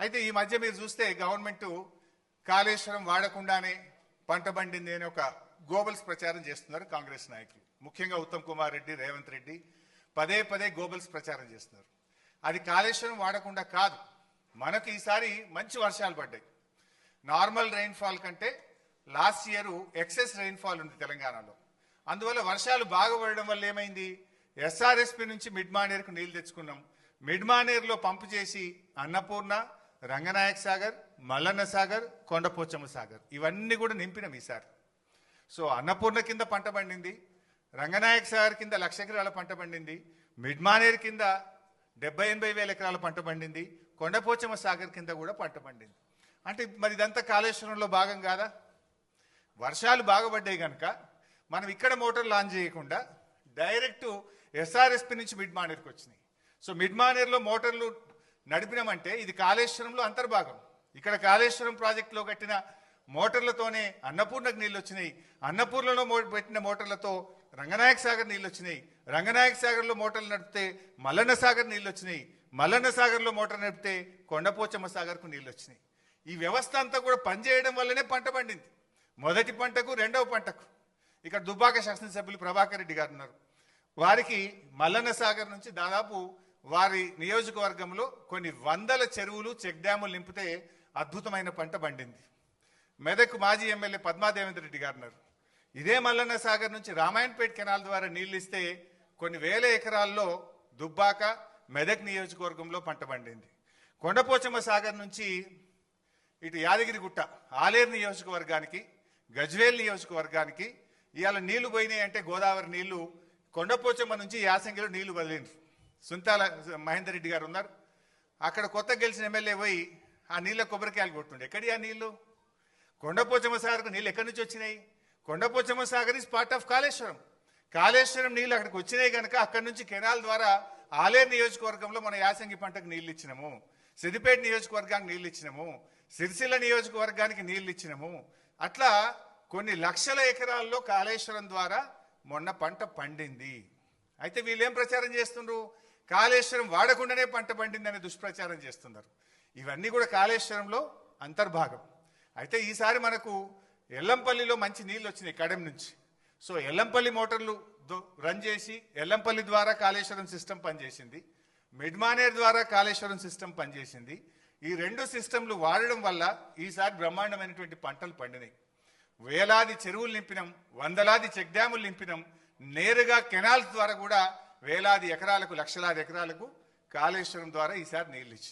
అయితే ఈ మధ్య మీరు చూస్తే గవర్నమెంట్ కాళేశ్వరం వాడకుండానే పంట పండింది అని ఒక గోబల్స్ ప్రచారం చేస్తున్నారు కాంగ్రెస్ నాయకులు, ముఖ్యంగా ఉత్తమ్ కుమార్ రెడ్డి, రేవంత్ రెడ్డి పదే పదే గోబల్స్ ప్రచారం చేస్తున్నారు. అది కాళేశ్వరం వాడకుండా కాదు, మనకు ఈసారి మంచి వర్షాలు పడ్డాయి. నార్మల్ రెయిన్ఫాల్ కంటే లాస్ట్ ఇయర్ ఎక్సెస్ రెయిన్ఫాల్ ఉంది తెలంగాణలో. అందువల్ల వర్షాలు బాగా పడడం వల్ల ఏమైంది, ఎస్ఆర్ఎస్పి నుంచి మిడ్ మానేర్కు నీళ్లు తెచ్చుకున్నాం. మిడ్ మానేర్లో పంపు చేసి అన్నపూర్ణ, రంగనాయక సాగర్, మల్లన్న సాగర్, కొండపోచమ్మ సాగర్ ఇవన్నీ కూడా నింపినాం ఈసారి. సో అన్నపూర్ణ కింద పంట పండింది, రంగనాయక సాగర్ కింద 1,00,000 ఎకరాల పంట పండింది, మిడ్ మానేర్ కింద 70-80 వేల ఎకరాల పంట పండింది, కొండపోచమ్మ సాగర్ కింద కూడా పంట పండింది. అంటే మరి ఇదంతా కాళేశ్వరంలో భాగం కాదా? వర్షాలు బాగుపడ్డాయి కనుక మనం ఇక్కడ మోటార్ లాంచ్ చేయకుండా డైరెక్ట్ ఎస్ఆర్ఎస్పి నుంచి మిడ్ మానేర్కి వచ్చినాయి. సో మిడ్ మానేర్లో మోటార్లు నడిపినామంటే ఇది కాళేశ్వరంలో అంతర్భాగం. ఇక్కడ కాళేశ్వరం ప్రాజెక్టులో కట్టిన మోటార్లతోనే అన్నపూర్ణకు నీళ్ళు వచ్చినాయి, అన్నపూర్ణలో పెట్టిన మోటార్లతో రంగనాయక సాగర్ నీళ్ళు వచ్చినాయి, రంగనాయక సాగర్లో మోటార్లు నడిపితే మల్లన్న సాగర్ నీళ్ళు వచ్చినాయి, మల్లన్న సాగర్లో మోటార్ నడిపితే కొండపోచమ్మ సాగర్కు నీళ్ళు వచ్చినాయి. ఈ వ్యవస్థ అంతా కూడా పనిచేయడం వల్లనే పంట పండింది, మొదటి పంటకు రెండవ పంటకు. ఇక్కడ దుబ్బాక శాసనసభ్యులు ప్రభాకర్ రెడ్డి గారు ఉన్నారు, వారికి మల్లన్న సాగర్ నుంచి దాదాపు వారి నియోజకవర్గంలో కొన్ని వందల చెరువులు, చెక్ డ్యాములు నింపితే అద్భుతమైన పంట పండింది. మెదక్ మాజీ ఎమ్మెల్యే పద్మాదేవేంద్ర రెడ్డి గారు ఉన్నారు, ఇదే మల్లన్న సాగర్ నుంచి రామాయణపేట కెనాల్ ద్వారా నీళ్లు ఇస్తే కొన్ని వేల ఎకరాల్లో దుబ్బాక, మెదక్ నియోజకవర్గంలో పంట పండింది. కొండపోచమ్మ సాగర్ నుంచి ఇటు యాదగిరిగుట్ట, ఆలేరు నియోజకవర్గానికి, గజ్వేల్ నియోజకవర్గానికి ఇవాళ నీళ్లు పోయినాయి. అంటే గోదావరి నీళ్లు కొండపోచమ్మ నుంచి యాసంగిలో నీళ్లు వదిలిండ్రు. సుంతాల మహేందర్ రెడ్డి గారు ఉన్నారు, అక్కడ కొత్త గెలిచిన ఎమ్మెల్యే పోయి ఆ నీళ్ళ కొబ్బరికాయలు కొట్టుండే. ఎక్కడి ఆ నీళ్లు? కొండపోచమ్మ సాగర్కు నీళ్ళు ఎక్కడి నుంచి వచ్చినాయి? Kondapochamma Sagar is part of Kaleshwaram. Kaleshwaram నీళ్ళు అక్కడికి వచ్చినాయి కనుక అక్కడి నుంచి కెనాల్ ద్వారా ఆలేరు నియోజకవర్గంలో మన యాసంగి పంటకు నీళ్ళు ఇచ్చినాము, సిద్దిపేట నియోజకవర్గానికి నీళ్ళు ఇచ్చినాము, సిరిసిల్ల నియోజకవర్గానికి నీళ్ళు ఇచ్చినాము. అట్లా కొన్ని లక్షల ఎకరాల్లో కాళేశ్వరం ద్వారా మొన్న పంట పండింది. అయితే వీళ్ళేం ప్రచారం చేస్తున్నారు? కాళేశ్వరం వాడకుండానే పంట పండిందనే దుష్ప్రచారం చేస్తున్నారు. ఇవన్నీ కూడా కాళేశ్వరంలో అంతర్భాగం. అయితే ఈసారి మనకు ఎల్లంపల్లిలో మంచి నీళ్ళు వచ్చినాయి కడెం నుంచి. సో ఎల్లంపల్లి మోటార్లు రన్ చేసి ఎల్లంపల్లి ద్వారా కాళేశ్వరం సిస్టమ్ పనిచేసింది, మిడ్మానేర్ ద్వారా కాళేశ్వరం సిస్టమ్ పనిచేసింది. ఈ రెండు సిస్టంలు వాడడం వల్ల ఈసారి బ్రహ్మాండమైనటువంటి పంటలు పండినాయి. వేలాది చెరువులు నింపినాం, వందలాది చెక్ డ్యాములు నింపినాం, నేరుగా కెనాల్స్ ద్వారా కూడా వేలాది ఎకరాలకు, లక్షలాది ఎకరాలకు కాళేశ్వరం ద్వారా ఈసారి నీళ్ళు ఇచ్చినాం.